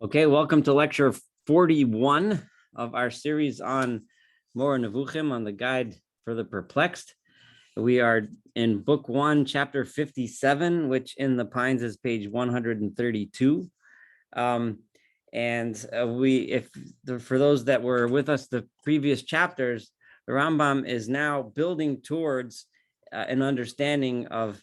Okay, welcome to lecture 41 of our series on Mor Nevuchim, on the guide for the perplexed. We are in book 1, chapter 57, which in the Pines is page 132. For those that were with us the previous chapters, the Rambam is now building towards an understanding of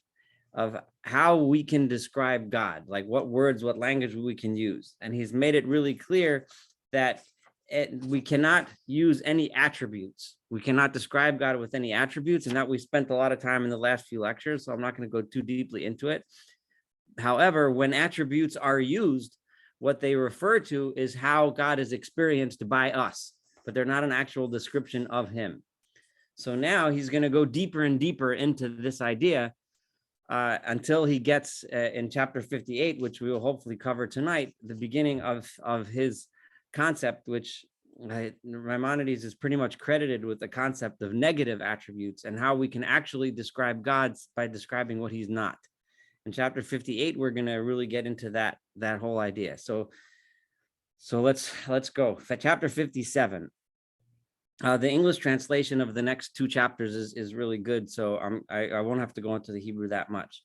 how we can describe God, like what words, what language we can use. And he's made it really clear that we cannot use any attributes. We cannot describe God with any attributes, and that we spent a lot of time in the last few lectures, so I'm not going to go too deeply into it. However, when attributes are used, what they refer to is how God is experienced by us, but they're not an actual description of him. So now he's going to go deeper and deeper into this idea until he gets in chapter 58, which we will hopefully cover tonight, the beginning of his concept, which Maimonides is pretty much credited with the concept of negative attributes and how we can actually describe God by describing what he's not. In chapter 58, we're going to really get into that whole idea. So let's go. For chapter 57. The English translation of the next two chapters is really good, so I won't have to go into the Hebrew that much.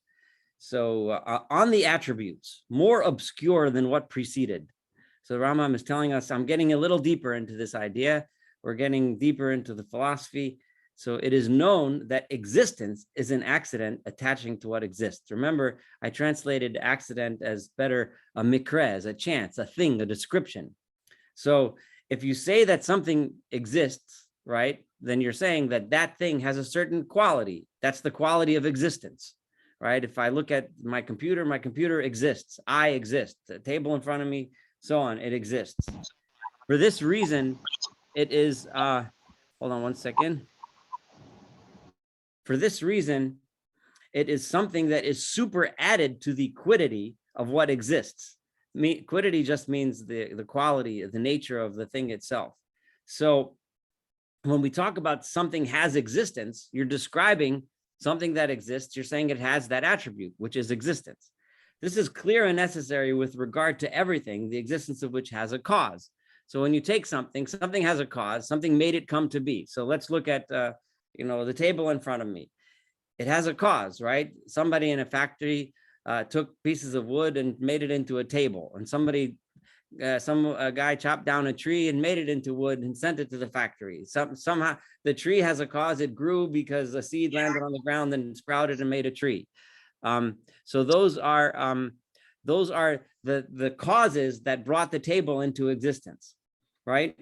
So on the attributes, more obscure than what preceded. So Rambam is telling us, I'm getting a little deeper into this idea. We're getting deeper into the philosophy. So it is known that existence is an accident attaching to what exists. Remember, I translated accident as better a mikra, as a chance, a thing, a description. So if you say that something exists, right, then you're saying that that thing has a certain quality. That's the quality of existence, right? If I look at my computer exists. I exist. The table in front of me, so on, it exists. For this reason, it is, hold on one second. For this reason, it is something that is super added to the quiddity of what exists. Quiddity just means the quality, the nature of the thing itself. So when we talk about something has existence, you're describing something that exists. You're saying it has that attribute, which is existence. This is clear and necessary with regard to everything, the existence of which has a cause. So when you take something has a cause, something made it come to be. So let's look at, the table in front of me. It has a cause, right? Somebody in a factory took pieces of wood and made it into a table, and a guy chopped down a tree and made it into wood and sent it to the factory. Somehow the tree has a cause. It grew because a seed landed on the ground and sprouted and made a tree. So those are the causes that brought the table into existence, right?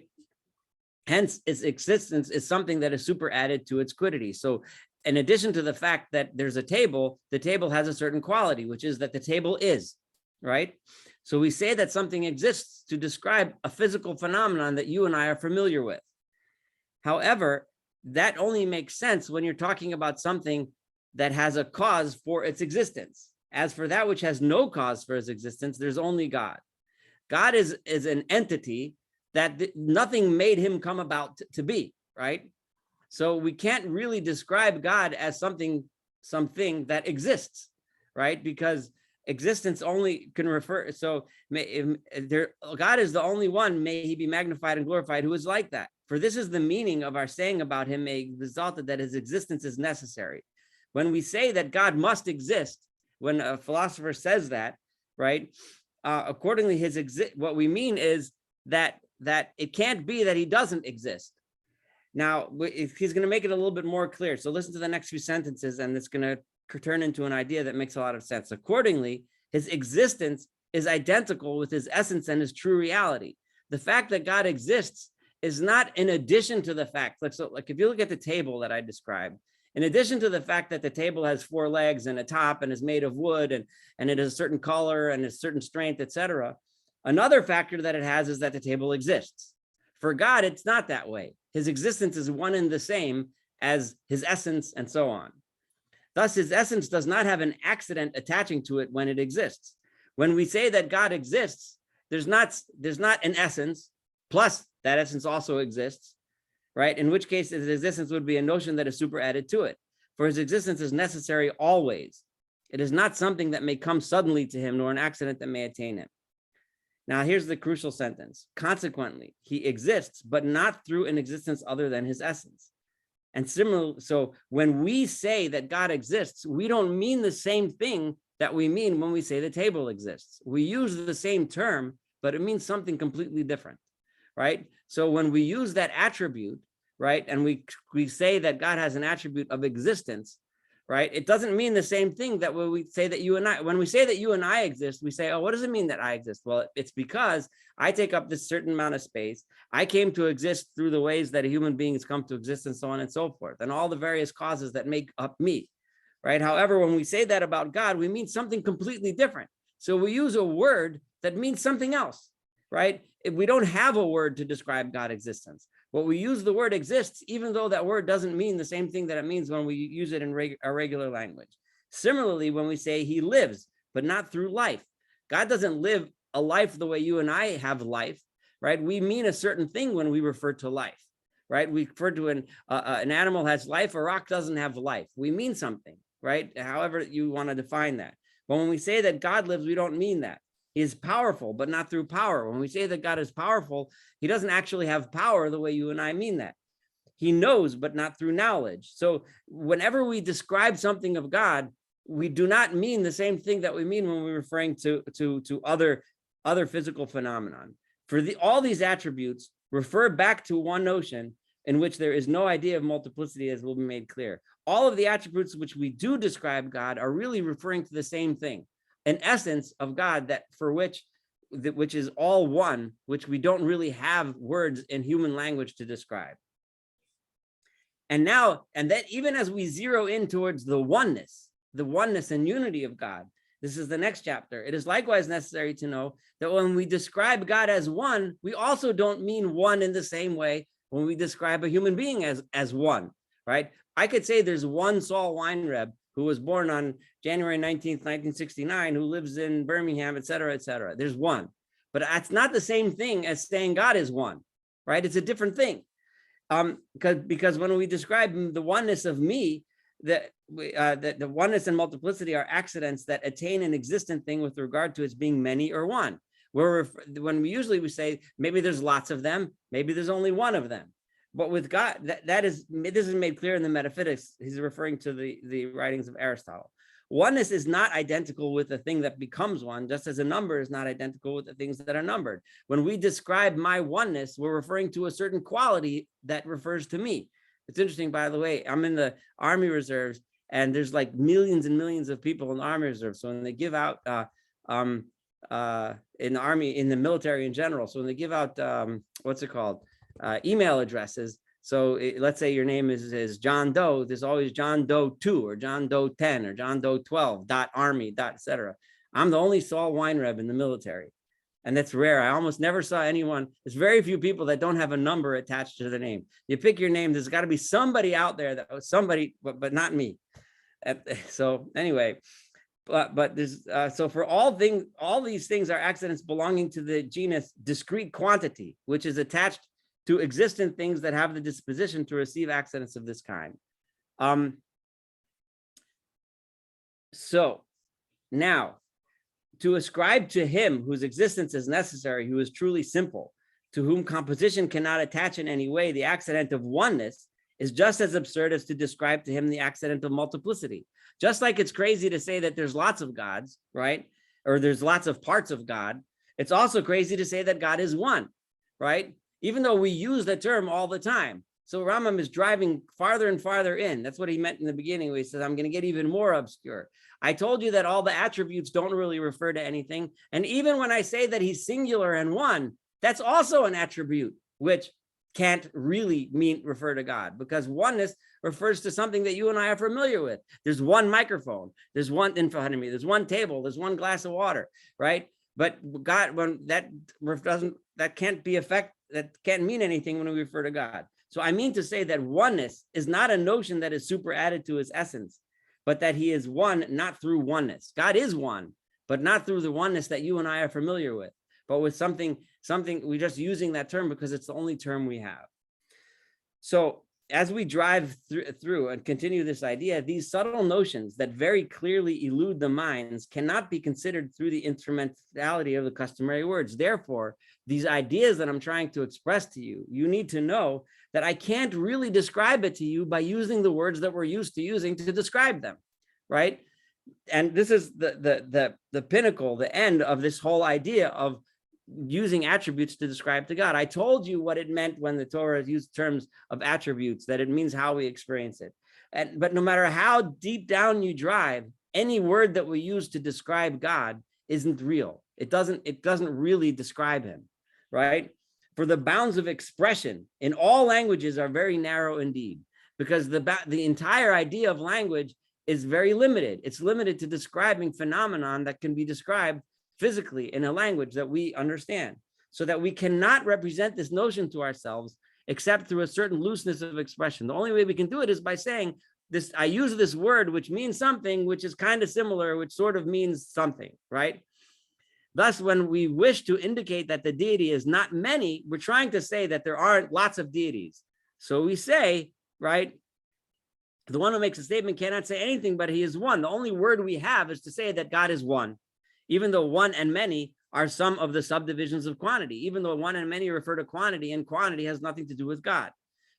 Hence, its existence is something that is super added to its quiddity. So in addition to the fact that there's a table, the table has a certain quality, which is that the table is, right? So we say that something exists to describe a physical phenomenon that you and I are familiar with. However, that only makes sense when you're talking about something that has a cause for its existence. As for that which has no cause for its existence, there's only God. God is an entity that nothing made him come about to be, right? So we can't really describe God as something that exists, right? Because existence only can refer, so God is the only one, may he be magnified and glorified, who is like that. For this is the meaning of our saying about him, may resulted that his existence is necessary. When we say that God must exist, when a philosopher says that, right, accordingly, what we mean is that it can't be that he doesn't exist. Now, he's going to make it a little bit more clear. So listen to the next few sentences, and it's going to turn into an idea that makes a lot of sense. Accordingly, his existence is identical with his essence and his true reality. The fact that God exists is not in addition to the fact, like if you look at the table that I described, in addition to the fact that the table has 4 legs and a top and is made of wood and it has a certain color and a certain strength, etc., another factor that it has is that the table exists. For God, it's not that way. His existence is one and the same as his essence and so on. Thus, his essence does not have an accident attaching to it when it exists. When we say that God exists, there's not an essence, plus that essence also exists, right? In which case his existence would be a notion that is superadded to it. For his existence is necessary always. It is not something that may come suddenly to him, nor an accident that may attain him. Now, here's the crucial sentence. Consequently, he exists, but not through an existence other than his essence. And similar, so when we say that God exists, we don't mean the same thing that we mean when we say the table exists. We use the same term, but it means something completely different, right? So when we use that attribute, right, and we say that God has an attribute of existence, right, it doesn't mean the same thing that when we say that you and I, when we say that you and I exist, we say, oh, what does it mean that I exist? Well, it's because I take up this certain amount of space. I came to exist through the ways that a human being has come to exist, and so on and so forth, and all the various causes that make up me, right? However, when we say that about God, we mean something completely different. So we use a word that means something else, right? If we don't have a word to describe God's existence, but we use the word exists, even though that word doesn't mean the same thing that it means when we use it in our regular language. Similarly, when we say he lives, but not through life, God doesn't live a life the way you and I have life, right? We mean a certain thing when we refer to life, right? We refer to an animal has life, a rock doesn't have life. We mean something, right? However you want to define that. But when we say that God lives, we don't mean that. He is powerful, but not through power. When we say that God is powerful, he doesn't actually have power the way you and I mean that. He knows, but not through knowledge. So whenever we describe something of God, we do not mean the same thing that we mean when we're referring to other physical phenomenon. For all these attributes refer back to one notion in which there is no idea of multiplicity, as will be made clear. All of the attributes which we do describe God are really referring to the same thing, an essence of God that for which is all one, which we don't really have words in human language to describe. And that even as we zero in towards the oneness and unity of God, this is the next chapter. It is likewise necessary to know that when we describe God as one, we also don't mean one in the same way when we describe a human being as one, right? I could say there's one Saul Weinreb who was born on January 19th, 1969, who lives in Birmingham, et cetera, et cetera. There's one, but that's not the same thing as saying God is one, right? It's a different thing. Because when we describe the oneness of me, the oneness and multiplicity are accidents that attain an existent thing with regard to its being many or one. When we usually say maybe there's lots of them, maybe there's only one of them. But with God, this is made clear in the Metaphysics. He's referring to the writings of Aristotle. Oneness is not identical with the thing that becomes one, just as a number is not identical with the things that are numbered. When we describe my oneness, we're referring to a certain quality that refers to me. It's interesting, by the way, I'm in the Army Reserves, and there's like millions and millions of people in the Army Reserve. So when they give out in the Army, in the military in general, so when they give out email addresses. So let's say your name is John Doe. There's always John Doe 2 or John Doe 10 or John Doe 12 .army .etc. I'm the only Saul Weinreb in the military, and that's rare. I almost never saw anyone. There's very few people that don't have a number attached to the name. You pick your name. There's got to be somebody out there that was somebody, but not me. So anyway, but there's so for all these things are accidents belonging to the genus discrete quantity, which is attached to existent things that have the disposition to receive accidents of this kind. So now, to ascribe to him whose existence is necessary, who is truly simple, to whom composition cannot attach in any way, the accident of oneness is just as absurd as to describe to him the accident of multiplicity. Just like it's crazy to say that there's lots of gods, right? Or there's lots of parts of God. It's also crazy to say that God is one, right? Even though we use the term all the time. So Rambam is driving farther and farther in. That's what he meant in the beginning, where he says, I'm going to get even more obscure. I told you that all the attributes don't really refer to anything. And even when I say that he's singular and one, that's also an attribute, which can't really refer to God, because oneness refers to something that you and I are familiar with. There's one microphone, there's one in front of me, there's one table, there's one glass of water, right? But God, when that can't mean anything when we refer to God. So I mean to say that oneness is not a notion that is super added to his essence, but that he is one, not through oneness. God is one, but not through the oneness that you and I are familiar with, but with something we're just using that term because it's the only term we have. So as we drive through and continue this idea, these subtle notions that very clearly elude the minds cannot be considered through the instrumentality of the customary words. Therefore, these ideas that I'm trying to express to you, you need to know that I can't really describe it to you by using the words that we're used to using to describe them, right? And this is the pinnacle, the end of this whole idea of using attributes to describe to God. I told you what it meant when the Torah used terms of attributes, that it means how we experience it. But no matter how deep down you drive, any word that we use to describe God isn't real. It doesn't really describe him, right? For the bounds of expression in all languages are very narrow indeed, because the entire idea of language is very limited. It's limited to describing phenomenon that can be described physically in a language that we understand, so that we cannot represent this notion to ourselves except through a certain looseness of expression. The only way we can do it is by saying this, I use this word which means something which is kind of similar, which sort of means something, right? Thus, when we wish to indicate that the deity is not many, we're trying to say that there aren't lots of deities. So we say, right, the one who makes a statement cannot say anything but he is one. The only word we have is to say that God is one, even though one and many are some of the subdivisions of quantity, even though one and many refer to quantity, and quantity has nothing to do with God.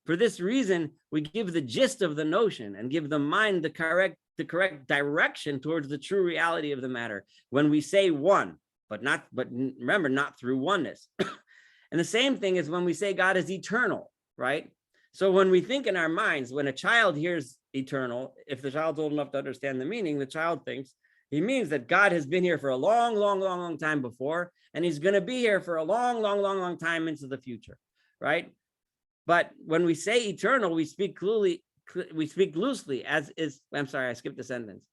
For this reason, we give the gist of the notion and give the mind the correct direction towards the true reality of the matter when we say one, but remember, not through oneness. And the same thing is when we say God is eternal, right? So when we think in our minds, when a child hears eternal, if the child's old enough to understand the meaning, the child thinks he means that God has been here for a long time before, and he's going to be here for a long time into the future, right? But when we say eternal, we speak loosely, as is, I'm sorry, I skipped a sentence.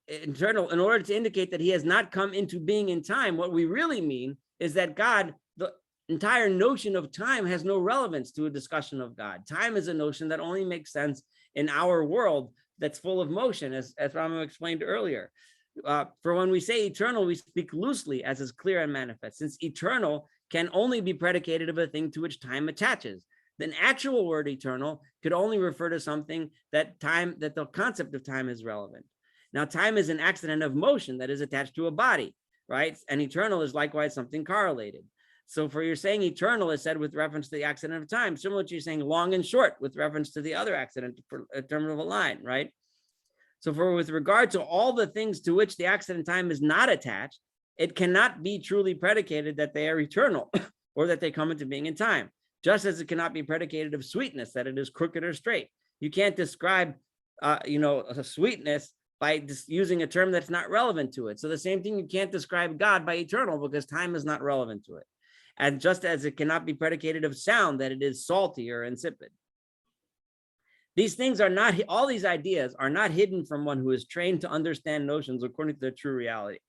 Eternal, in order to indicate that he has not come into being in time. What we really mean is that God, the entire notion of time has no relevance to a discussion of God. Time is a notion that only makes sense in our world that's full of motion, as Rambam explained earlier. For when we say eternal, we speak loosely, as is clear and manifest, since eternal can only be predicated of a thing to which time attaches. The actual word eternal could only refer to something that the concept of time is relevant. Now, time is an accident of motion that is attached to a body, right? And eternal is likewise something correlated. So for you're saying eternal is said with reference to the accident of time, similar to you saying long and short with reference to the other accident for a term of a line, right? So for with regard to all the things to which the accident time is not attached, it cannot be truly predicated that they are eternal or that they come into being in time, just as it cannot be predicated of sweetness, that it is crooked or straight. You can't describe, a sweetness by just using a term that's not relevant to it. So the same thing, you can't describe God by eternal because time is not relevant to it. And just as it cannot be predicated of sound, that it is salty or insipid. These things are not, all these ideas are not hidden from one who is trained to understand notions according to their true reality.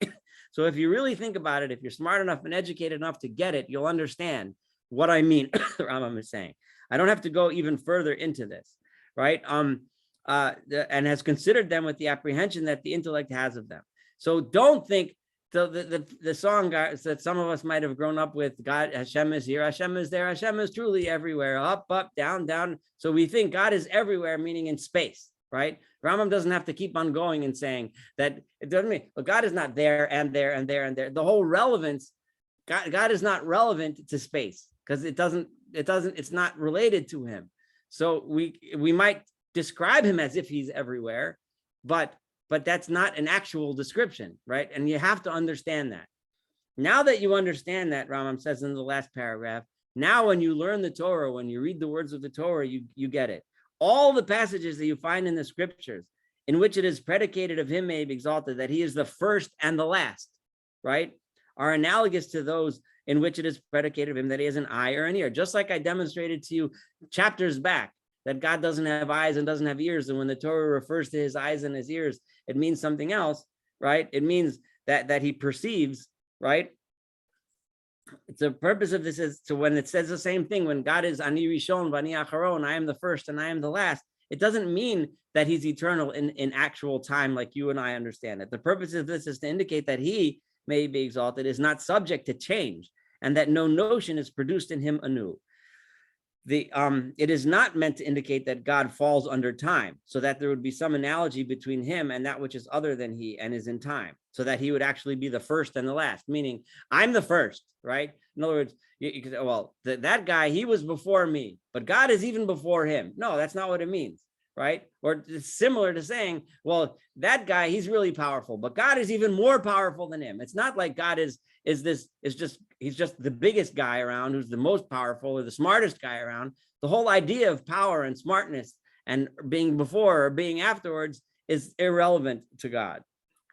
So if you really think about it, if you're smart enough and educated enough to get it, you'll understand what I mean, Rambam is saying. I don't have to go even further into this, right? And has considered them with the apprehension that the intellect has of them. So don't think, so the song that some of us might have grown up with, God, Hashem is here, Hashem is there, Hashem is truly everywhere, up, down, down. So we think God is everywhere, meaning in space, right? Rambam doesn't have to keep on going and saying that. It doesn't mean, well, God is not there and there and there and there. The whole relevance, God is not relevant to space because it's not related to him. So we might describe him as if he's everywhere, but that's not an actual description, right? And you have to understand that. Now that you understand that, Rambam says in the last paragraph, now when you learn the Torah, when you read the words of the Torah, you get it. All the passages that you find in the scriptures in which it is predicated of him may be exalted, that he is the first and the last, right, are analogous to those in which it is predicated of him that he has an eye or an ear. Just like I demonstrated to you chapters back, that God doesn't have eyes and doesn't have ears. And when the Torah refers to his eyes and his ears, it means something else, right? It means that he perceives, right? The purpose of this is, so when it says the same thing, when God is Ani Rishon, Vani Acharon, I am the first and I am the last, it doesn't mean that he's eternal in actual time like you and I understand it. The purpose of this is to indicate that he may be exalted, is not subject to change, and that no notion is produced in him anew. it is not meant to indicate that God falls under time, so that there would be some analogy between him and that which is other than he and is in time, so that he would actually be the first and the last, meaning I'm the first, right? In other words, you could say, well, that guy, he was before me, but God is even before him. No, that's not what it means, right? Or it's similar to saying, well, that guy, he's really powerful, but God is even more powerful than him. It's not like God he's just the biggest guy around, who's the most powerful or the smartest guy around. The whole idea of power and smartness and being before or being afterwards is irrelevant to God,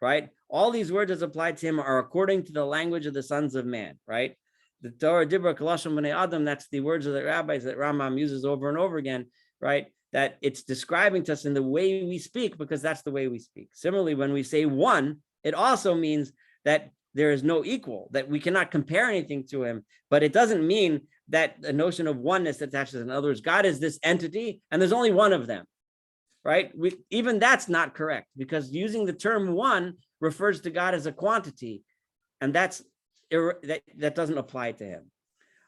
right? All these words as applied to him are according to the language of the sons of man, right? The Torah Dibra Kalashon B'nai Adam, that's the words of the rabbis that Rambam uses over and over again, right? That it's describing to us in the way we speak, because that's the way we speak. Similarly, when we say one, it also means that there is no equal, that we cannot compare anything to him, but it doesn't mean that the notion of oneness attaches. In other words, God is this entity and there's only one of them, right? Even that's not correct, because using the term one refers to God as a quantity, and that doesn't apply to him.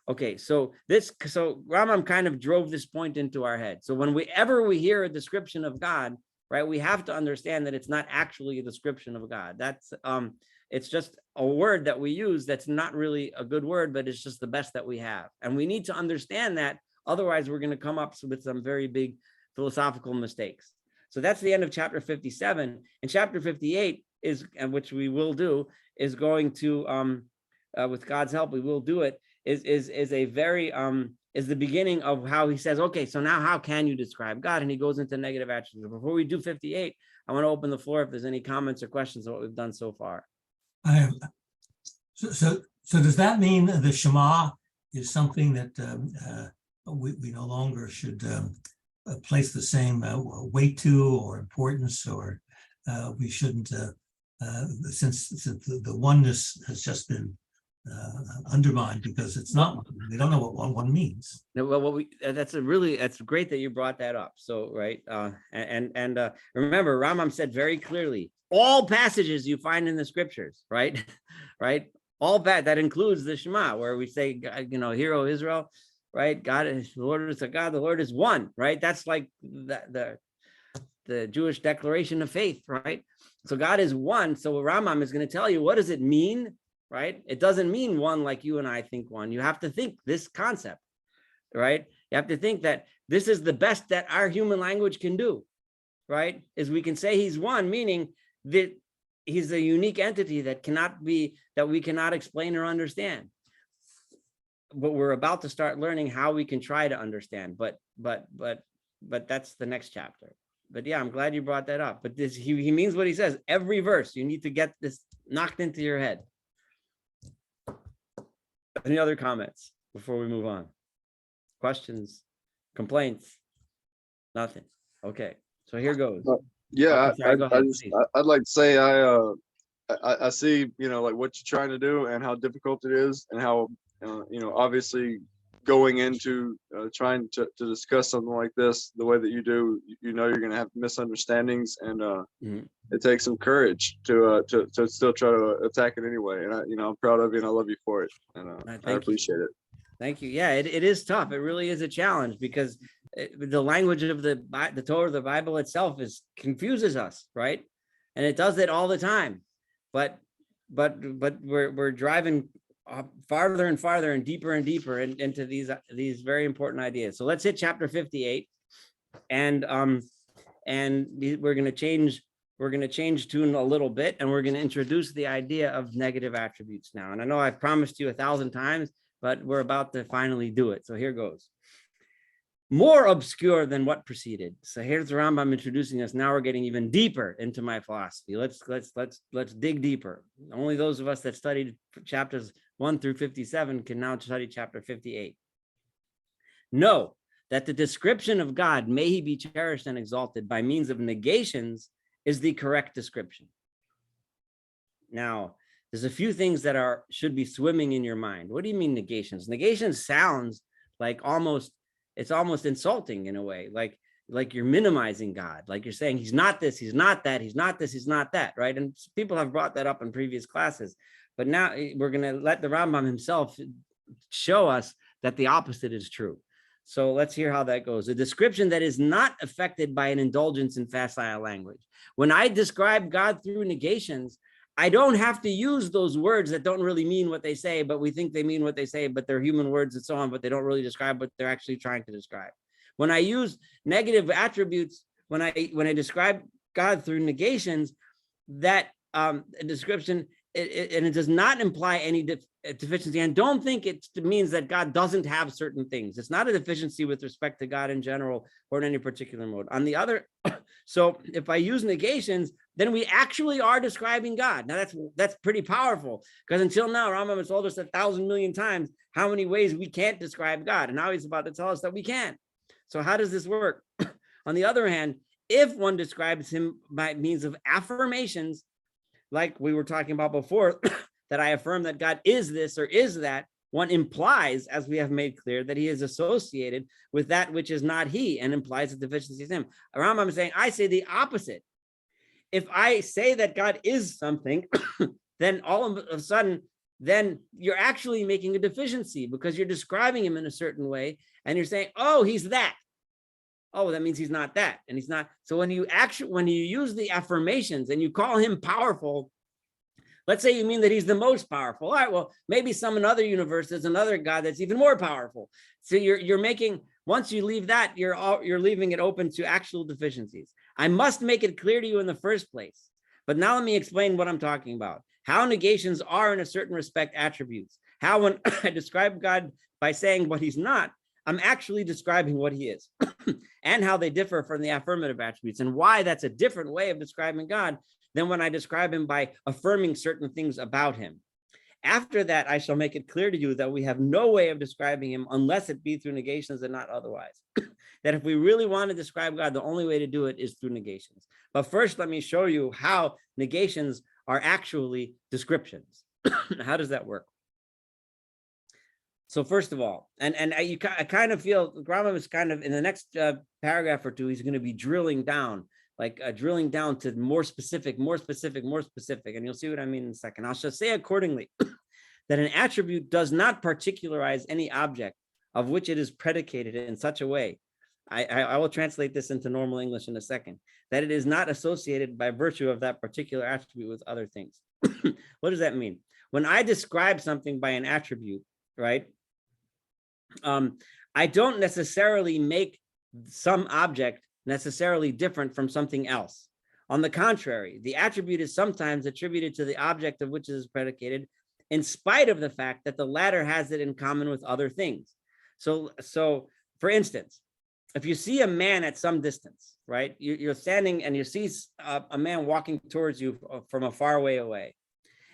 Okay, so Rambam kind of drove this point into our head. So whenever we hear a description of God, right, we have to understand that it's not actually a description of God. That's it's just a word that we use that's not really a good word, but it's just the best that we have. And we need to understand that. Otherwise, we're going to come up with some very big philosophical mistakes. So that's the end of chapter 57. And chapter 58 is, and which we will do, is going to, with God's help, we will do it, is the beginning of how he says, okay, so now how can you describe God? And he goes into negative attributes. Before we do 58, I want to open the floor if there's any comments or questions on what we've done so far. So does that mean the Shema is something that we no longer should place the same weight to or importance, or we shouldn't, since the oneness has just been undermined because it's not, we don't know what one means. No, well, that's great that you brought that up. So, right. And remember, Rambam said very clearly, all passages you find in the scriptures, right? Right. All that includes the Shema, where we say, hear, O Israel, right? God is, the Lord is a God, the Lord is one, right? That's like the Jewish declaration of faith, right? So God is one. So Rambam is going to tell you, what does it mean? Right? It doesn't mean one like you and I think one. You have to think this concept, right? You have to think that this is the best that our human language can do, right? Is we can say he's one, meaning that he's a unique entity that we cannot explain or understand. But we're about to start learning how we can try to understand. But that's the next chapter. But yeah, I'm glad you brought that up. But he means what he says. Every verse, you need to get this knocked into your head. Any other comments before we move on? Questions, complaints? Nothing. Okay, so here goes. Yeah, okay, I'd like to say I see like what you're trying to do and how difficult it is, and how obviously going into trying to discuss something like this the way that you do, you're going to have misunderstandings, and it takes some courage to still try to attack it anyway. And I'm proud of you and I love you for it, and I appreciate it. Thank you. Yeah, it is tough. It really is a challenge, because the language of the Torah, the Bible itself, confuses us, right? And it does it all the time. But we're driving farther and farther and deeper into these very important ideas. So let's hit chapter 58, and we're going to change tune a little bit, and we're going to introduce the idea of negative attributes now. And I know I've promised you 1,000 times, but we're about to finally do it. So here goes. More obscure than what preceded. So here's the Rambam introducing us. Now we're getting even deeper into my philosophy. Let's dig deeper. Only those of us that studied chapters 1 through 57 can now study chapter 58. Know that the description of God, may he be cherished and exalted, by means of negations is the correct description. Now, there's a few things that should be swimming in your mind. What do you mean negations? Negations sounds like it's almost insulting in a way, like you're minimizing God, like you're saying he's not this, he's not that, he's not this, he's not that, right? And people have brought that up in previous classes, but now we're going to let the Rambam himself show us that the opposite is true. So let's hear how that goes. A description that is not affected by an indulgence in facile language. When I describe God through negations, I don't have to use those words that don't really mean what they say, but we think they mean what they say, but they're human words and so on, but they don't really describe what they're actually trying to describe. When I use negative attributes, when I describe God through negations, that description, and it does not imply any deficiency. And don't think it means that God doesn't have certain things. It's not a deficiency with respect to God in general or in any particular mode. On the other, so if I use negations, then we actually are describing God. Now that's pretty powerful, because until now, Rambam has told us 1,000 million times how many ways we can't describe God. And now he's about to tell us that we can. So how does this work? On the other hand, if one describes him by means of affirmations, like we were talking about before, that I affirm that God is this or is that, one implies, as we have made clear, that he is associated with that which is not he, and implies a deficiency is him. Rambam is saying, I say the opposite. If I say that God is something, then all of a sudden, then you're actually making a deficiency, because you're describing him in a certain way, and you're saying, oh, he's that. Oh, that means he's not that, and he's not. So when you use the affirmations and you call him powerful, let's say you mean that he's the most powerful. All right, well, maybe in other universe, there's another God that's even more powerful. So you're making, once you leave that, you're leaving it open to actual deficiencies. I must make it clear to you in the first place. But now let me explain what I'm talking about. How negations are in a certain respect attributes. How when I describe God by saying what he's not, I'm actually describing what he is, and how they differ from the affirmative attributes, and why that's a different way of describing God than when I describe him by affirming certain things about him. After that, I shall make it clear to you that we have no way of describing him unless it be through negations and not otherwise. That if we really want to describe God, the only way to do it is through negations. But first, let me show you how negations are actually descriptions. How does that work? So first of all, and I kind of feel Rambam is kind of in the next paragraph or two, he's going to be drilling down to more specific, and you'll see what I mean in a second. I shall say accordingly that an attribute does not particularize any object of which it is predicated in such a way. I will translate this into normal English in a second, that it is not associated by virtue of that particular attribute with other things. What does that mean? When I describe something by an attribute, right? I don't necessarily make some object necessarily different from something else. On the contrary, the attribute is sometimes attributed to the object of which it is predicated, in spite of the fact that the latter has it in common with other things. So for instance, if you see a man at some distance, right? You're standing and you see a man walking towards you from a far way away.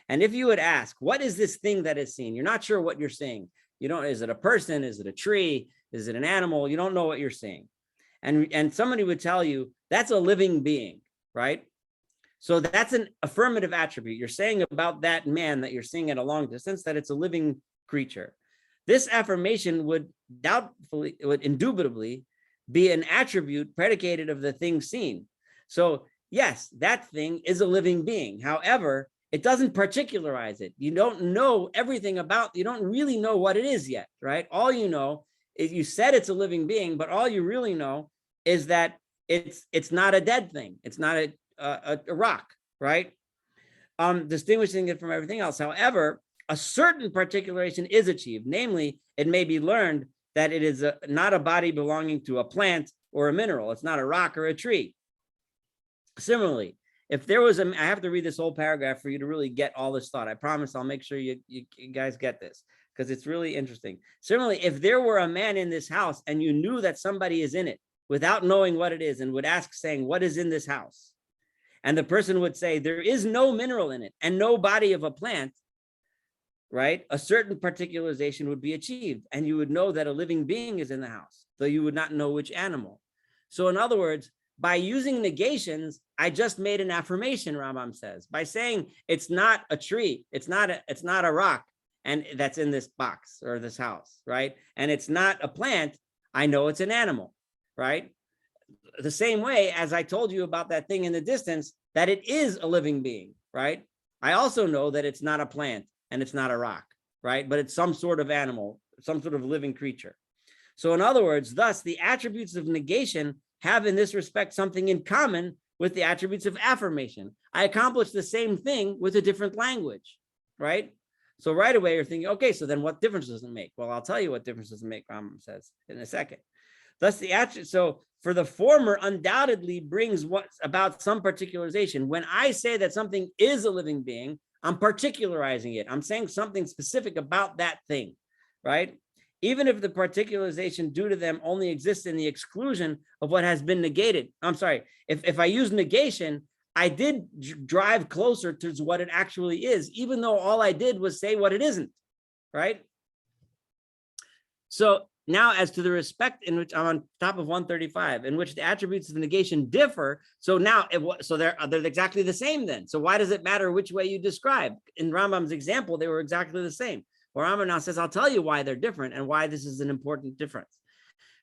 And if you would ask, what is this thing that is seen? You're not sure what you're seeing. You don't, is it a person? Is it a tree? Is it an animal? You don't know what you're seeing. And somebody would tell you that's a living being, right? So that's an affirmative attribute. You're saying about that man that you're seeing at a long distance that it's a living creature. This affirmation would indubitably be an attribute predicated of the thing seen. So yes, that thing is a living being. However, it doesn't particularize it. You don't know everything about, you don't really know what it is yet, right? All you know is you said it's a living being, but all you really know is that it's not a dead thing. It's not a rock, right? Distinguishing it from everything else. However, a certain particularization is achieved. Namely, it may be learned that it is not a body belonging to a plant or a mineral. It's not a rock or a tree. Similarly, if there was I have to read this whole paragraph for you to really get all this thought. I promise I'll make sure you guys get this, because it's really interesting. Similarly, if there were a man in this house and you knew that somebody is in it without knowing what it is, and would ask saying, what is in this house? And the person would say, there is no mineral in it and no body of a plant, right? A certain particularization would be achieved, and you would know that a living being is in the house, though you would not know which animal. So in other words, by using negations, I just made an affirmation, Rambam says, by saying it's not a tree, it's not a rock, and that's in this box or this house, right? And it's not a plant, I know it's an animal, right? The same way as I told you about that thing in the distance, that it is a living being, right? I also know that it's not a plant and it's not a rock, right? But it's some sort of animal, some sort of living creature. So in other words, thus the attributes of negation have in this respect something in common with the attributes of affirmation. I accomplish the same thing with a different language, right? So right away you're thinking, okay, so then what difference does it make? Well, I'll tell you what difference does it make, Rambam says in a second. Thus the attribute, so for the former undoubtedly brings what's about some particularization. When I say that something is a living being, I'm particularizing it. I'm saying something specific about that thing, right? Even if the particularization due to them only exists in the exclusion of what has been negated. I'm sorry, if I use negation, I did drive closer to what it actually is, even though all I did was say what it isn't, right? So now as to the respect in which I'm on top of 135, in which the attributes of the negation differ. So now, they're exactly the same then. So why does it matter which way you describe? In Rambam's example, they were exactly the same. Well, Rambam now says, I'll tell you why they're different and why this is an important difference.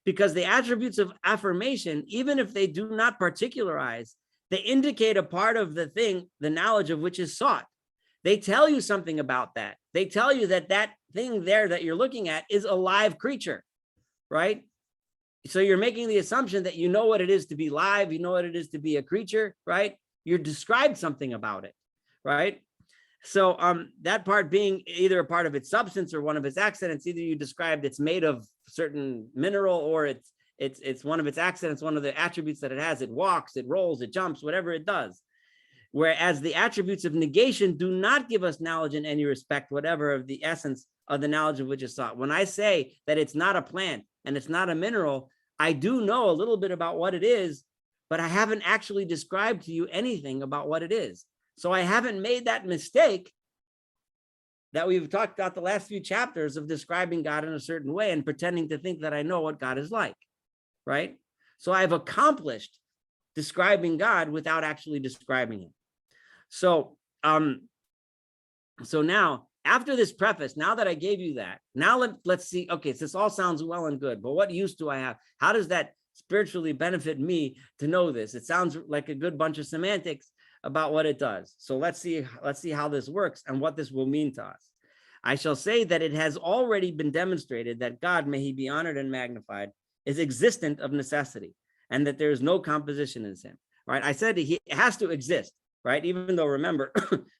Because the attributes of affirmation, even if they do not particularize, they indicate a part of the thing, the knowledge of which is sought. They tell you something about that. They tell you that that thing there that you're looking at is a live creature, right? So you're making the assumption that you know what it is to be live, you know what it is to be a creature, right? You described something about it, right? So that part being either a part of its substance or one of its accidents, either you described it's made of certain mineral or it's one of its accidents, one of the attributes that it has. It walks, it rolls, it jumps, whatever it does. Whereas the attributes of negation do not give us knowledge in any respect, whatever of the essence of the knowledge of which is sought. When I say that it's not a plant and it's not a mineral, I do know a little bit about what it is, but I haven't actually described to you anything about what it is. So I haven't made that mistake that we've talked about the last few chapters of describing God in a certain way and pretending to think that I know what God is like, right? So I've accomplished describing God without actually describing him. So, so now after this preface, now that I gave you that, now let's see, okay, so this all sounds well and good, but what use do I have? How does that spiritually benefit me to know this? It sounds like a good bunch of semantics about what it does. So let's see how this works and what this will mean to us. I shall say that it has already been demonstrated that God, may he be honored and magnified, is existent of necessity, and that there is no composition in him, right? I said he has to exist, right? Even though, remember,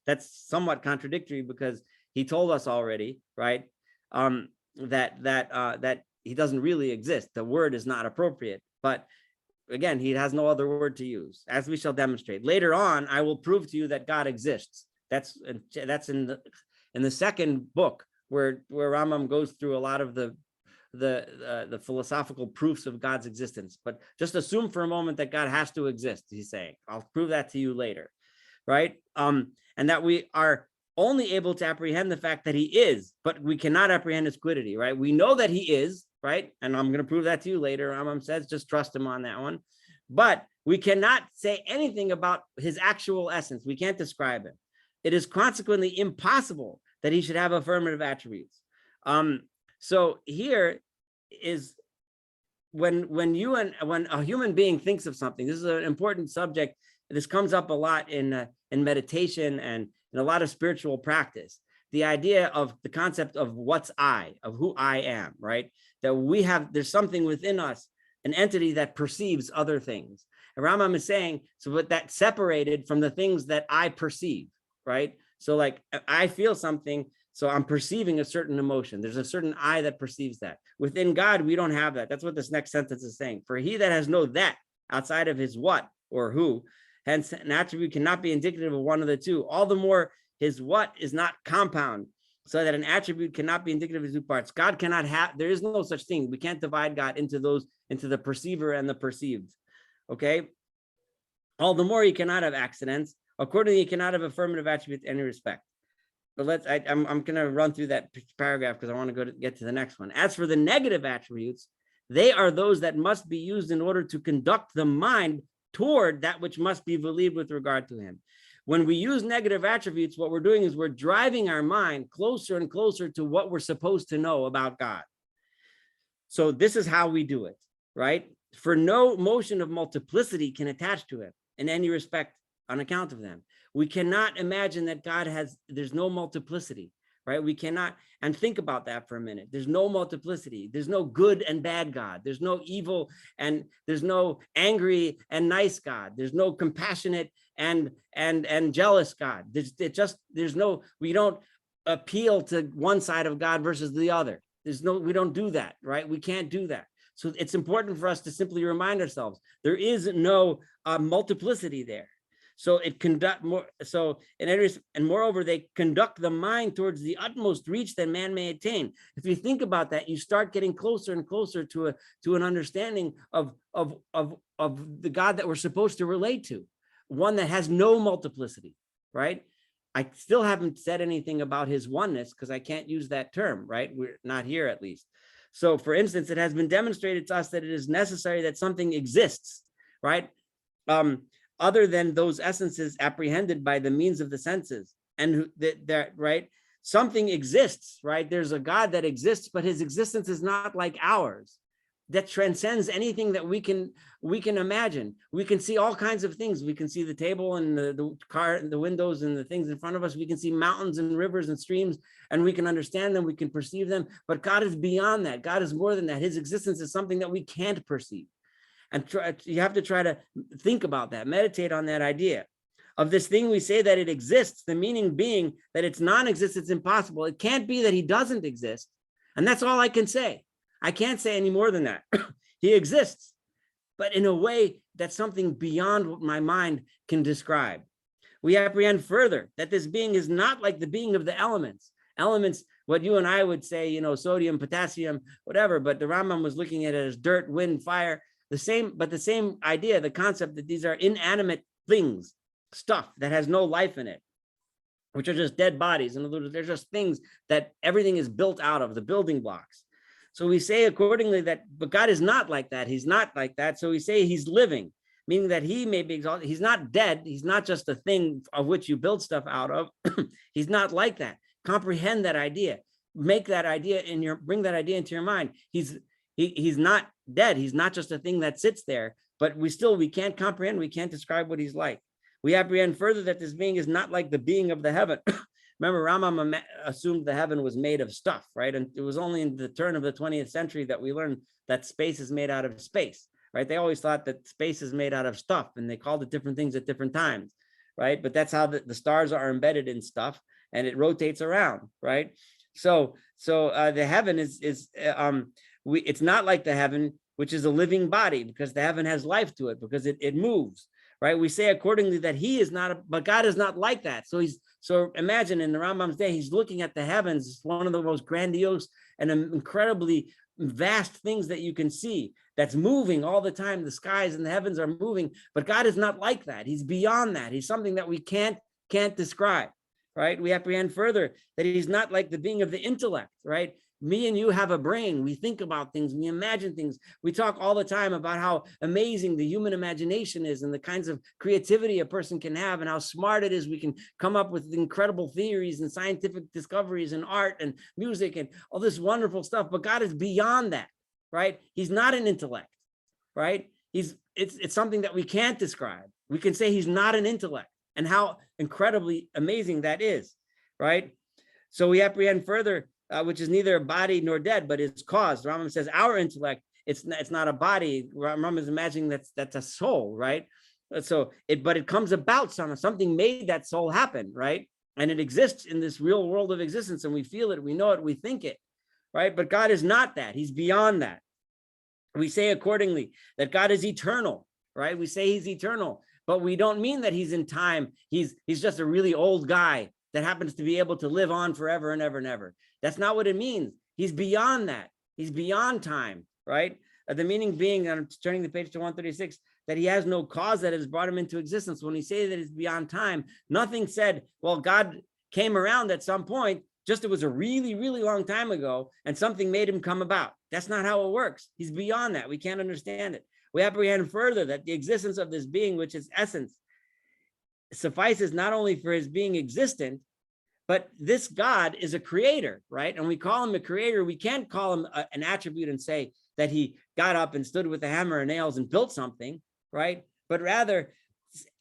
that's somewhat contradictory because he told us already, right, that he doesn't really exist. The word is not appropriate, but again, he has no other word to use, as we shall demonstrate. Later on, I will prove to you that God exists. That's in the second book where Rambam goes through a lot of the philosophical proofs of God's existence. But just assume for a moment that God has to exist, he's saying. I'll prove that to you later, right? And that we are only able to apprehend the fact that he is, but we cannot apprehend his quiddity, right? We know that he is, right? And I'm going to prove that to you later. Rambam says, just trust him on that one. But we cannot say anything about his actual essence. We can't describe him. It is consequently impossible that he should have affirmative attributes. So here is when a human being thinks of something, this is an important subject. This comes up a lot in meditation and in a lot of spiritual practice. The idea of the concept of what's I, of who I am, right? That there's something within us, an entity that perceives other things. And Rambam is saying, so but that's separated from the things that I perceive, right? So like I feel something, so I'm perceiving a certain emotion. There's a certain I that perceives that. Within God, we don't have that. That's what this next sentence is saying. For he that has no that outside of his what or who, hence an attribute cannot be indicative of one of the two. All the more his what is not compound, so that an attribute cannot be indicative of two parts. God cannot have, there is no such thing. We can't divide God into the perceiver and the perceived, okay? All the more he cannot have accidents. Accordingly, he cannot have affirmative attributes in any respect. But I'm going to run through that paragraph because I want to get to the next one. As for the negative attributes, they are those that must be used in order to conduct the mind toward that which must be believed with regard to him. When we use negative attributes, what we're doing is we're driving our mind closer and closer to what we're supposed to know about God. So this is how we do it, right? For no motion of multiplicity can attach to him in any respect on account of them. We cannot imagine that God there's no multiplicity. right? We cannot, and think about that for a minute. There's no multiplicity. There's no good and bad God. There's no evil, and there's no angry and nice God. There's no compassionate and jealous God. We don't appeal to one side of God versus the other. We don't do that, right? We can't do that. So it's important for us to simply remind ourselves there is no multiplicity there. So and moreover, they conduct the mind towards the utmost reach that man may attain. If you think about that, you start getting closer and closer to an understanding of the God that we're supposed to relate to, one that has no multiplicity, right? I still haven't said anything about his oneness because I can't use that term, right? We're not here, at least. So for instance, it has been demonstrated to us that it is necessary that something exists, right? Other than those essences apprehended by the means of the senses, and that, right? Something exists, right? There's a God that exists, but his existence is not like ours. That transcends anything that we can imagine. We can see all kinds of things. We can see the table and the car and the windows and the things in front of us. We can see mountains and rivers and streams, and we can understand them. We can perceive them. But God is beyond that. God is more than that. His existence is something that we can't perceive. And you have to try to think about that, meditate on that idea of this thing. We say that it exists, the meaning being that its non-existence is impossible. It can't be that he doesn't exist. And that's all I can say. I can't say any more than that. He exists, but in a way that's something beyond what my mind can describe. We apprehend further that this being is not like the being of the elements. Elements, what you and I would say, sodium, potassium, whatever, but the Rambam was looking at it as dirt, wind, fire, the same idea, the concept that these are inanimate things, stuff that has no life in it, which are just dead bodies. In other words, they're just things that everything is built out of, the building blocks. So we say accordingly but God is not like that. He's not like that. So we say he's living, meaning that he may be exalted. He's not dead. He's not just a thing of which you build stuff out of. He's not like that. Comprehend that idea. Make that idea bring that idea into your mind. He's not dead. He's not just a thing that sits there, but we can't comprehend. We can't describe what he's like. We apprehend further that this being is not like the being of the heaven. Remember, Rambam assumed the heaven was made of stuff, right? And it was only in the turn of the 20th century that we learned that space is made out of space, right? They always thought that space is made out of stuff, and they called it different things at different times, right? But that's how the stars are embedded in stuff, and it rotates around, right? So the heaven it's not like the heaven, which is a living body, because the heaven has life to it, because it moves. Right? We say accordingly that he is not, but God is not like that. So imagine in the Rambam's day, he's looking at the heavens. It's one of the most grandiose and incredibly vast things that you can see, that's moving all the time. The skies and the heavens are moving, but God is not like that. He's beyond that. He's something that we can't describe, right? We apprehend further that he's not like the being of the intellect, right? Me and you have a brain. We think about things. We imagine things. We talk all the time about how amazing the human imagination is and the kinds of creativity a person can have and how smart it is. We can come up with incredible theories and scientific discoveries and art and music and all this wonderful stuff. But God is beyond that, right? He's not an intellect, right? It's something that we can't describe. We can say he's not an intellect, and how incredibly amazing that is, right? So we apprehend further, which is neither a body nor dead, but it's caused. Rambam says our intellect, it's not a body. Rambam is imagining that's a soul, right? But it comes about something made that soul happen, right? And it exists in this real world of existence, and we feel it, we know it, we think it, right? But God is not that. He's beyond that. We say accordingly that God is eternal, right? We say he's eternal, but we don't mean that he's in time. He's just a really old guy that happens to be able to live on forever and ever and ever. That's not what it means. He's beyond that. He's beyond time, right? The meaning being, I'm turning the page to 136, that he has no cause that has brought him into existence. When he say that it's beyond time, nothing said, well, God came around at some point, just it was a really, really long time ago, and something made him come about. That's not how it works. He's beyond that. We can't understand it. We apprehend further that the existence of this being, which is essence, suffices not only for his being existent, but this God is a creator, right? And we call him a creator. We can't call him an attribute and say that he got up and stood with a hammer and nails and built something, right? But rather,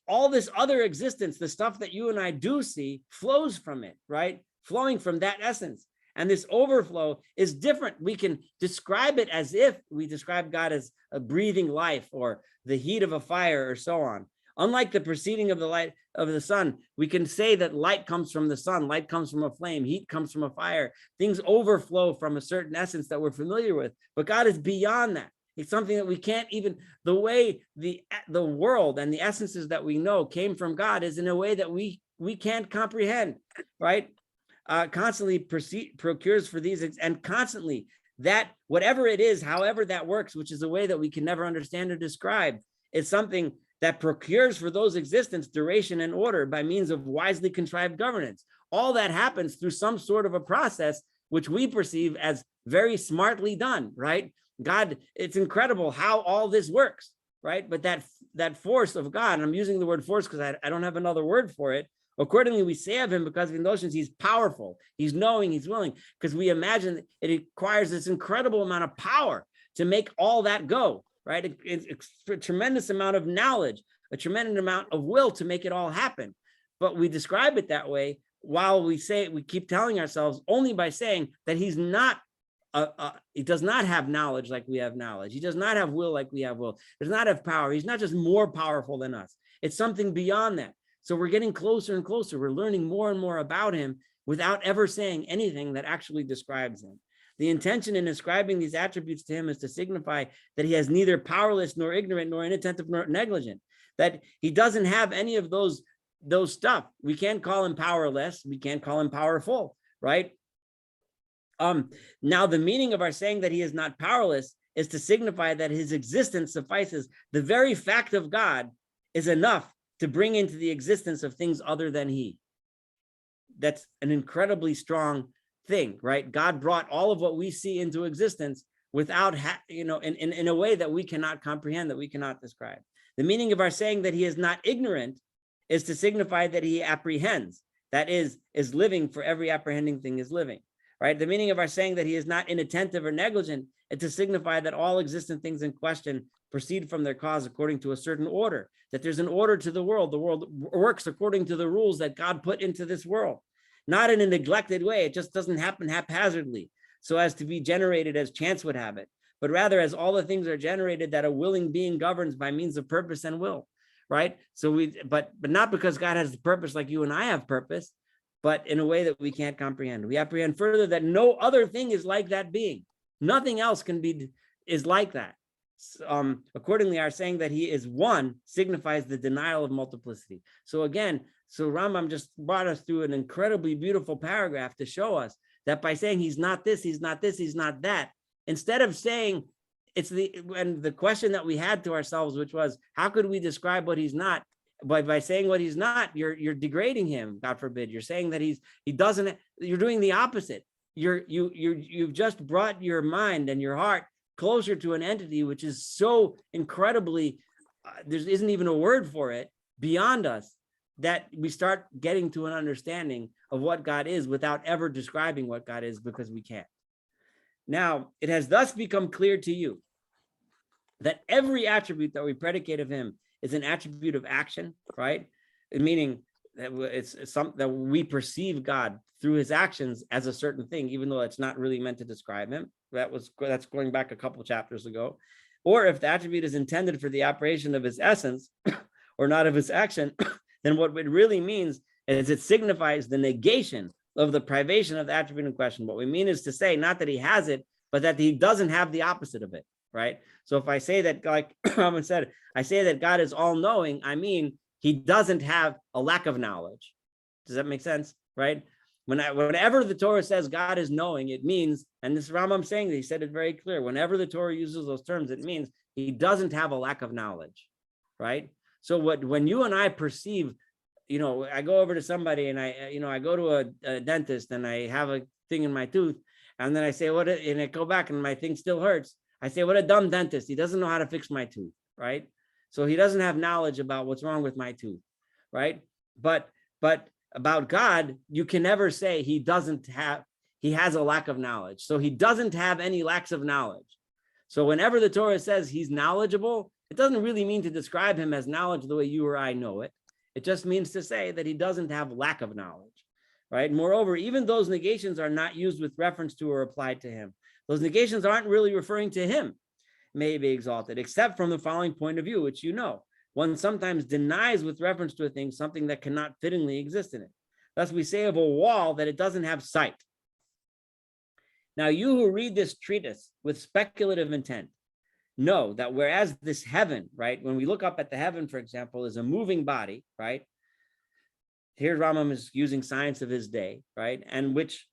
all this other existence, the stuff that you and I do see, flows from it, right? flowing from that essence. And this overflow is different. We can describe it as if we describe God as a breathing life or the heat of a fire or so on. Unlike the proceeding of the light of the sun, we can say that light comes from the sun, light comes from a flame, heat comes from a fire. Things overflow from a certain essence that we're familiar with, but God is beyond that. It's something that we can't even, the way the world and the essences that we know came from God is in a way that we can't comprehend, right? Constantly procures for these, and constantly that whatever it is, however that works, which is a way that we can never understand or describe, is something that procures for those existence, duration, and order by means of wisely contrived governance. All that happens through some sort of a process which we perceive as very smartly done, right? God, it's incredible how all this works, right? But that force of God, and I'm using the word force because I don't have another word for it. Accordingly, we say of him because of the notions he's powerful, he's knowing, he's willing, because we imagine that it requires this incredible amount of power to make all that go, right? It's a tremendous amount of knowledge, a tremendous amount of will to make it all happen. But we describe it that way while we keep telling ourselves only by saying that he's not, he does not have knowledge like we have knowledge. He does not have will like we have will. He does not have power. He's not just more powerful than us. It's something beyond that. So we're getting closer and closer. We're learning more and more about him without ever saying anything that actually describes him. The intention in ascribing these attributes to him is to signify that he has neither powerless nor ignorant nor inattentive nor negligent, that he doesn't have any of those stuff. We can't call him powerless. We can't call him powerful, right? Now, the meaning of our saying that he is not powerless is to signify that his existence suffices. The very fact of God is enough to bring into the existence of things other than he. That's an incredibly strong thing, right? God brought all of what we see into existence without, in a way that we cannot comprehend, that we cannot describe. The meaning of our saying that he is not ignorant is to signify that he apprehends, that is living, for every apprehending thing is living, right? The meaning of our saying that he is not inattentive or negligent is to signify that all existent things in question proceed from their cause according to a certain order, that there's an order to the world. The world works according to the rules that God put into this world, not in a neglected way. It just doesn't happen haphazardly so as to be generated as chance would have it, but rather as all the things are generated that a willing being governs by means of purpose and will, right? So but not because God has the purpose like you and I have purpose, but in a way that we can't comprehend. We apprehend further that no other thing is like that being. Nothing else is like that. Accordingly, our saying that he is one signifies the denial of multiplicity. So again, Rambam just brought us through an incredibly beautiful paragraph to show us that by saying he's not this, he's not this, he's not that, instead of saying the question that we had to ourselves, which was, how could we describe what he's not? By saying what he's not, you're degrading him, God forbid. You're saying that he doesn't, you're doing the opposite. You've just brought your mind and your heart closer to an entity which is so incredibly, there isn't even a word for it, beyond us, that we start getting to an understanding of what God is without ever describing what God is, because we can't. Now, it has thus become clear to you that every attribute that we predicate of him is an attribute of action, right? Meaning that it's something that we perceive God through his actions as a certain thing, even though it's not really meant to describe him. That's going back a couple chapters ago. Or if the attribute is intended for the operation of his essence or not of his action, then what it really means is it signifies the negation of the privation of the attribute in question. What we mean is to say not that he has it, but that he doesn't have the opposite of it, right? So if I say that, like Rambam said, I say that God is all-knowing, I mean he doesn't have a lack of knowledge. Does that make sense, right? Whenever the Torah says God is knowing, it means, and this Rambam saying that, he said it very clear, whenever the Torah uses those terms, it means he doesn't have a lack of knowledge, right? So when you and I perceive, I go over to somebody and I go to a dentist and I have a thing in my tooth, and then I say, and I go back and my thing still hurts. I say, what a dumb dentist. He doesn't know how to fix my tooth, right? So he doesn't have knowledge about what's wrong with my tooth, right? But about God, you can never say he has a lack of knowledge. So he doesn't have any lacks of knowledge. So whenever the Torah says he's knowledgeable, it doesn't really mean to describe him as knowledge the way you or I know it. It just means to say that he doesn't have lack of knowledge, right? Moreover, even those negations are not used with reference to or applied to him. Those negations aren't really referring to him, may be exalted, except from the following point of view, which you know. One sometimes denies with reference to a thing something that cannot fittingly exist in it. Thus we say of a wall that it doesn't have sight. Now you who read this treatise with speculative intent know that whereas this heaven, right, when we look up at the heaven, for example, is a moving body, right? Here Rambam is using science of his day, right? And which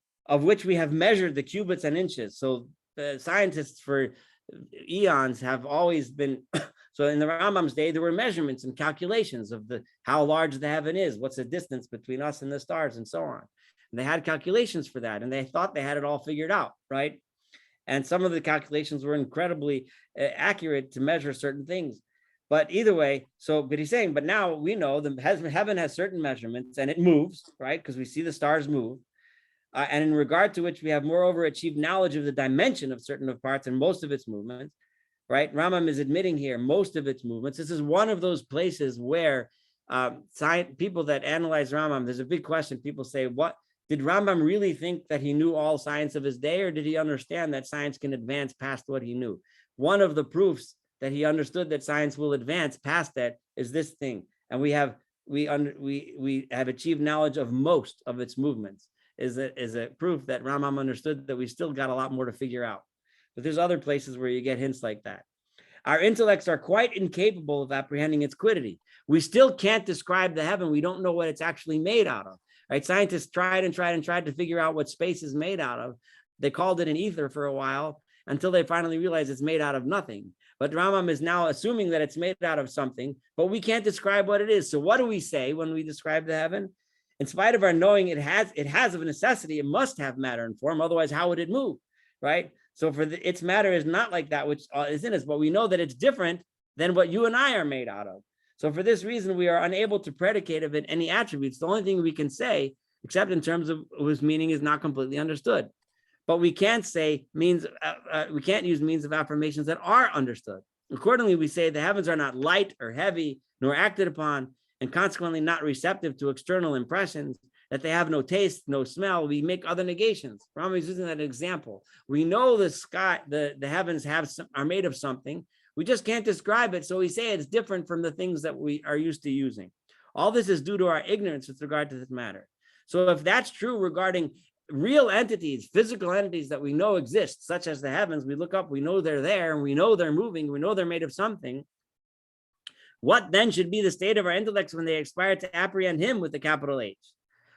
we have measured the cubits and inches. So the scientists for eons have always been, so in the Rambam's day, there were measurements and calculations of how large the heaven is, what's the distance between us and the stars, and so on. And they had calculations for that, and they thought they had it all figured out, right? And some of the calculations were incredibly accurate to measure certain things. But either way, but he's saying, but now we know the heaven has certain measurements and it moves, right? Because we see the stars move. And in regard to which we have moreover achieved knowledge of the dimension of certain of parts and most of its movements, right? Rambam is admitting here most of its movements. This is one of those places where people that analyze Rambam, there's a big question. People say, what did Rambam really think that he knew all science of his day, or did he understand that science can advance past what he knew? One of the proofs that he understood that science will advance past that is this thing. And we have achieved knowledge of most of its movements. Is a proof that Rambam understood that we still got a lot more to figure out. But there's other places where you get hints like that. Our intellects are quite incapable of apprehending its quiddity. We still can't describe the heaven. We don't know what it's actually made out of, right? Scientists tried to figure out what space is made out of. They called it an ether for a while until they finally realized it's made out of nothing. But Rambam is now assuming that it's made out of something, but we can't describe what it is. So what do we say when we describe the heaven? In spite of our knowing it has of necessity, it must have matter and form. Otherwise, how would it move, right? So its matter is not like that which is in us, but we know that it's different than what you and I are made out of. So for this reason, we are unable to predicate of it any attributes. The only thing we can say, except in terms of whose meaning is not completely understood. But we can't say we can't use means of affirmations that are understood. Accordingly, we say the heavens are not light or heavy, nor acted upon, and consequently not receptive to external impressions, that they have no taste, no smell. We make other negations. Rambam is using that example. We know the sky, the heavens are made of something. We just can't describe it. So we say it's different from the things that we are used to using. All this is due to our ignorance with regard to this matter. So if that's true regarding real entities, physical entities that we know exist, such as the heavens, we look up, we know they're there, and we know they're moving, we know they're made of something. What then should be the state of our intellects when they aspire to apprehend him with the capital H,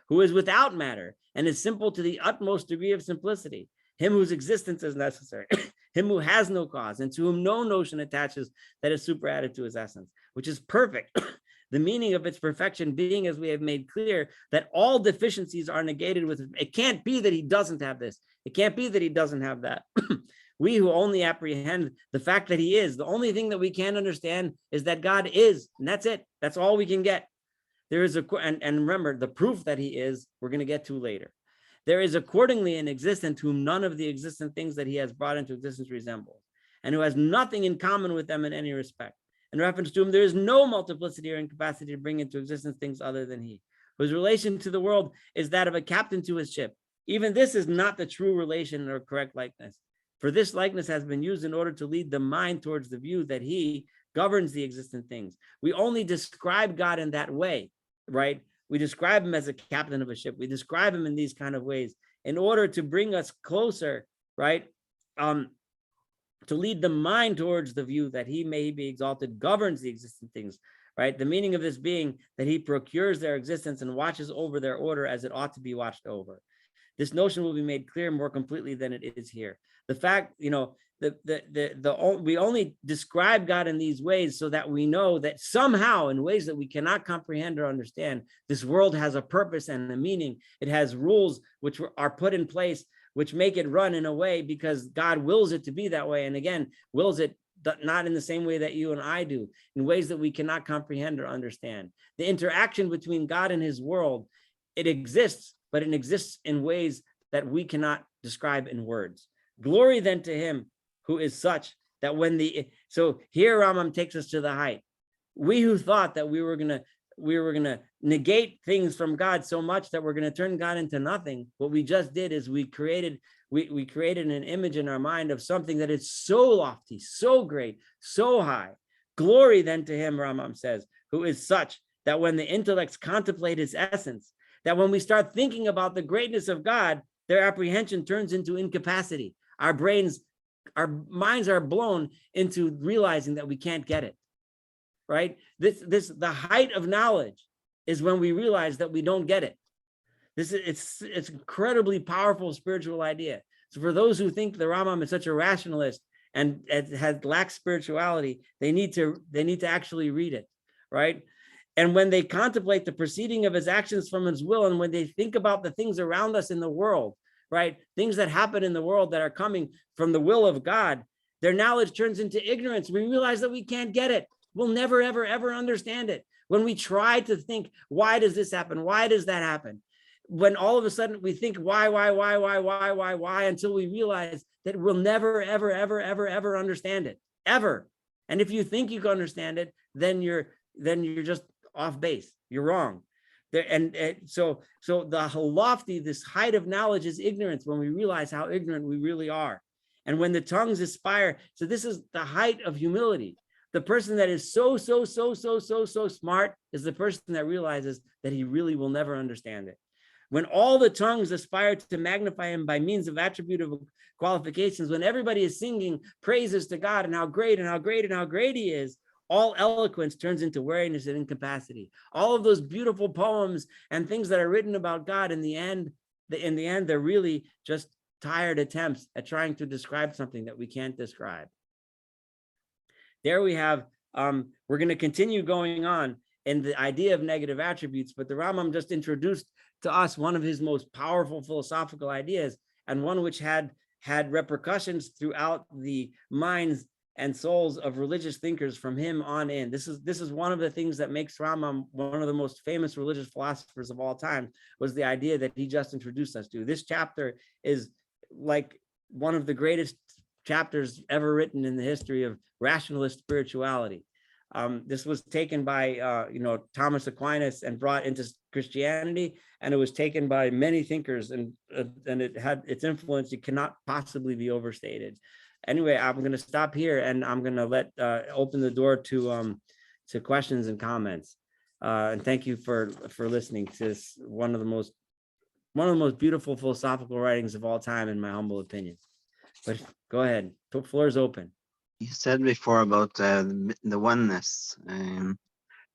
who is without matter and is simple to the utmost degree of simplicity, him whose existence is necessary, him who has no cause, and to whom no notion attaches that is superadded to his essence, which is perfect. The meaning of its perfection being, as we have made clear, that all deficiencies are negated with, it can't be that he doesn't have this. It can't be that he doesn't have that. We who only apprehend the fact that he is, the only thing that we can understand is that God is, and that's it. That's all we can get. There is and remember, the proof that he is, we're going to get to later. There is accordingly an existent whom none of the existent things that he has brought into existence resemble, and who has nothing in common with them in any respect. In reference to whom there is no multiplicity or incapacity to bring into existence things other than he, whose relation to the world is that of a captain to his ship. Even this is not the true relation or correct likeness. For this likeness has been used in order to lead the mind towards the view that he governs the existent things. We only describe God in that way, right? We describe him as a captain of a ship. We describe him in these kind of ways in order to bring us closer, right? To lead the mind towards the view that he may be exalted, governs the existent things, right? The meaning of this being that he procures their existence and watches over their order as it ought to be watched over. This notion will be made clear more completely than it is here. The fact, we only describe God in these ways so that we know that somehow, in ways that we cannot comprehend or understand, this world has a purpose and a meaning. It has rules which are put in place, which make it run in a way because God wills it to be that way. And again, wills it not in the same way that you and I do, in ways that we cannot comprehend or understand. The interaction between God and his world, it exists, but it exists in ways that we cannot describe in words. Glory then to him who is such that so here Rambam takes us to the height. We who thought that we were gonna negate things from God so much that we're going to turn God into nothing. What we just did is we created an image in our mind of something that is so lofty, so great, so high. Glory then to him, Rambam says, who is such that when the intellects contemplate his essence, that when we start thinking about the greatness of God, their apprehension turns into incapacity. Our minds are blown into realizing that we can't get it, right? The height of knowledge is when we realize that we don't get it. It's incredibly powerful spiritual idea. So for those who think the Rambam is such a rationalist and lacks spirituality, they need to actually read it, right? And when they contemplate the proceeding of his actions from his will, and when they think about the things around us in the world, right, things that happen in the world that are coming from the will of God, their knowledge turns into ignorance. We realize that we can't get it. We'll never, ever, ever understand it. When we try to think, why does this happen? Why does that happen? When all of a sudden we think why, until we realize that we'll never, ever, ever, ever, ever understand it, ever. And if you think you can understand it, then you're just off base. You're wrong. So the lofty, this height of knowledge is ignorance when we realize how ignorant we really are. And when the tongues aspire, so this is the height of humility. The person that is so smart is the person that realizes that he really will never understand it. When all the tongues aspire to magnify him by means of attributive qualifications, when everybody is singing praises to God and how great and how great and how great he is, all eloquence turns into weariness and incapacity. All of those beautiful poems and things that are written about God, in the end, they're really just tired attempts at trying to describe something that we can't describe. There we have, we're going to continue going on in the idea of negative attributes, but the Rambam just introduced to us one of his most powerful philosophical ideas, and one which had repercussions throughout the minds and souls of religious thinkers from him on in. This is one of the things that makes Rambam one of the most famous religious philosophers of all time, was the idea that he just introduced us to. This chapter is like one of the greatest chapters ever written in the history of rationalist spirituality. This was taken by Thomas Aquinas and brought into Christianity, and it was taken by many thinkers, and it had its influence. It cannot possibly be overstated. Anyway, I'm going to stop here, and I'm going to open the door to questions and comments. And thank you for listening to this, one of the most beautiful philosophical writings of all time, in my humble opinion. But go ahead, the floor is open. You said before about the oneness.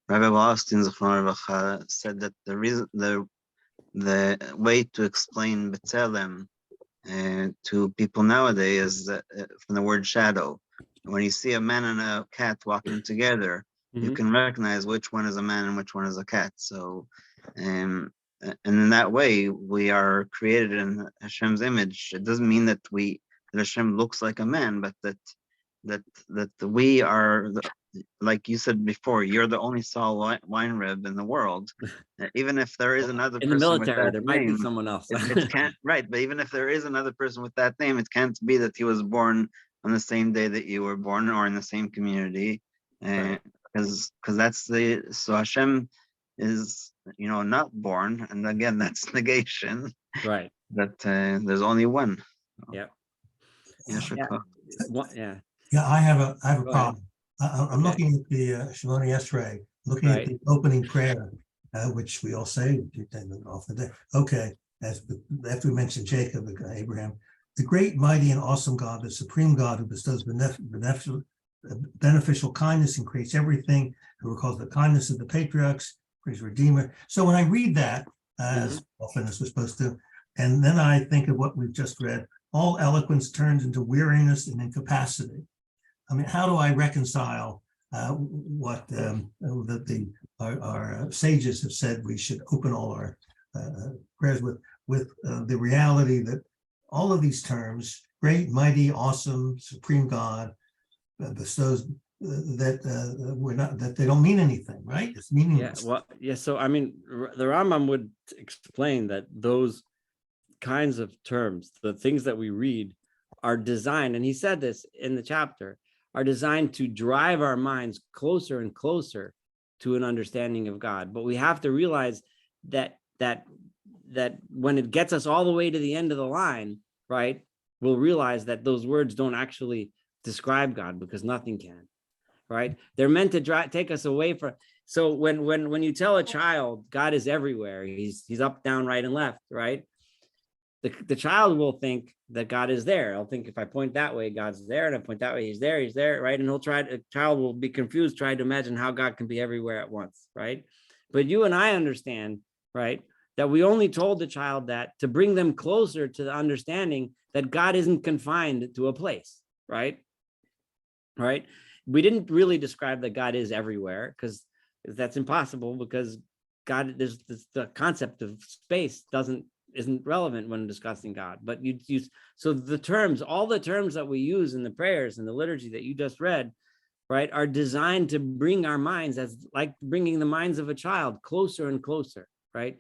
Rabbi Austin said that the way to explain B'Tselem to people nowadays is from the word shadow. When you see a man and a cat walking together, you can recognize which one is a man and which one is a cat. So, and in that way, we are created in Hashem's image. It doesn't mean that Hashem looks like a man, but that we are, like you said before, you're the only Saul Weinreb in the world. Even if there is another person in the military, with that there name, might be someone else. it can't, right? But even if there is another person with that name, it can't be that he was born on the same day that you were born, or in the same community, because so Hashem is not born, and again that's negation. Right. That there's only one. Yeah. Yeah, I have a Go problem. I'm looking at the Shemona Esrei, looking at the opening prayer, which we all say off the day. Okay, after we mentioned Jacob, Abraham, the great, mighty, and awesome God, the supreme God who bestows beneficial kindness and creates everything, who recalls the kindness of the patriarchs, his Redeemer. So when I read that, as often as we're supposed to, and then I think of what we've just read, all eloquence turns into weariness and incapacity. I mean, how do I reconcile what our sages have said we should open all our prayers with the reality that all of these terms, great, mighty, awesome, supreme God, bestows that they don't mean anything, right? It's meaningless. So I mean, the Rambam would explain that those kinds of terms, the things that we read, are designed, and he said this in the chapter, are designed to drive our minds closer and closer to an understanding of God. But we have to realize that when it gets us all the way to the end of the line, right, we'll realize that those words don't actually describe God, because nothing can, right? They're meant to take us away from. So when you tell a child God is everywhere, he's up, down, right, and left, right? The child will think that God is there. I'll think if I point that way, God's there, and I point that way, he's there, right? And a child will be confused, trying to imagine how God can be everywhere at once, right? But you and I understand, right, that we only told the child that to bring them closer to the understanding that God isn't confined to a place, right? Right? We didn't really describe that God is everywhere, because that's impossible, because God, there's the concept of space isn't relevant when discussing God. But you use, so all the terms that we use in the prayers and the liturgy that you just read, right, are designed to bring our minds, as like bringing the minds of a child closer and closer, right?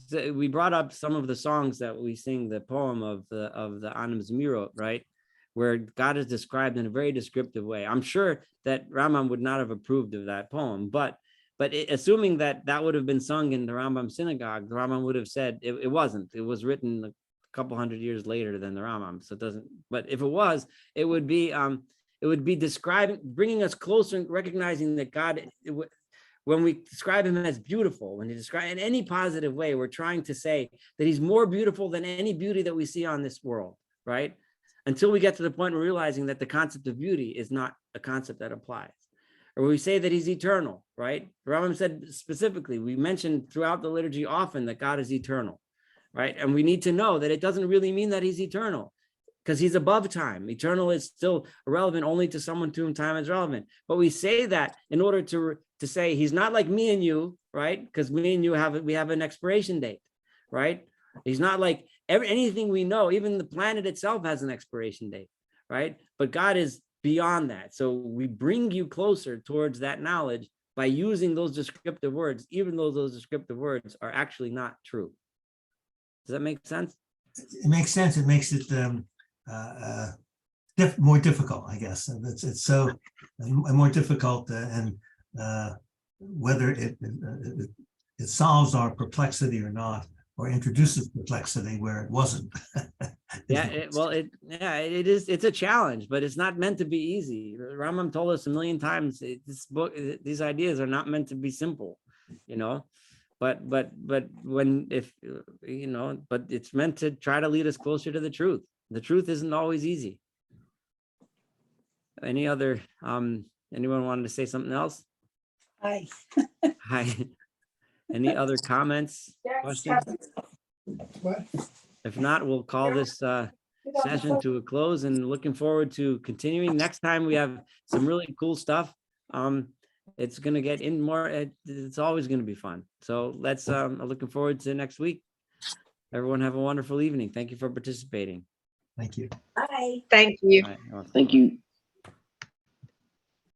So we brought up some of the songs that we sing, the poem of the Anim Zemirot, right, where God is described in a very descriptive way. I'm sure that Rambam would not have approved of that poem, but assuming that would have been sung in the Rambam synagogue, the Rambam would have said it wasn't. It was written a couple hundred years later than the Rambam, so it doesn't. But if it was, it would be describing, bringing us closer and recognizing that God, when we describe him as beautiful, when you describe in any positive way, we're trying to say that he's more beautiful than any beauty that we see on this world, right? Until we get to the point of realizing that the concept of beauty is not a concept that applies. Or we say that he's eternal, right? Rambam said specifically, we mentioned throughout the liturgy often that God is eternal, right? And we need to know that it doesn't really mean that he's eternal, because he's above time. Eternal is still relevant only to someone to whom time is relevant. But we say that in order to say he's not like me and you, right? Because me and you we have an expiration date, right? He's not like anything we know. Even the planet itself has an expiration date, right? But God is beyond that. So we bring you closer towards that knowledge by using those descriptive words, even though those descriptive words are actually not true. Does that make sense? It makes sense. It makes it more difficult, I guess. It's so more difficult, and whether it solves our perplexity or not, or introduces perplexity where it wasn't. Yeah, it is. It's a challenge, but it's not meant to be easy. Rambam told us a million times, this book, these ideas are not meant to be simple, you know. But it's meant to try to lead us closer to the truth. The truth isn't always easy. Any other? Anyone wanted to say something else? Hi. Hi. Any other comments, questions? What? If not, we'll call this session to a close, and looking forward to continuing. Next time we have some really cool stuff. It's going to get in more. It's always going to be fun. So let's, I'm looking forward to next week. Everyone have a wonderful evening. Thank you for participating. Thank you. Bye. Thank you. All right. Thank you.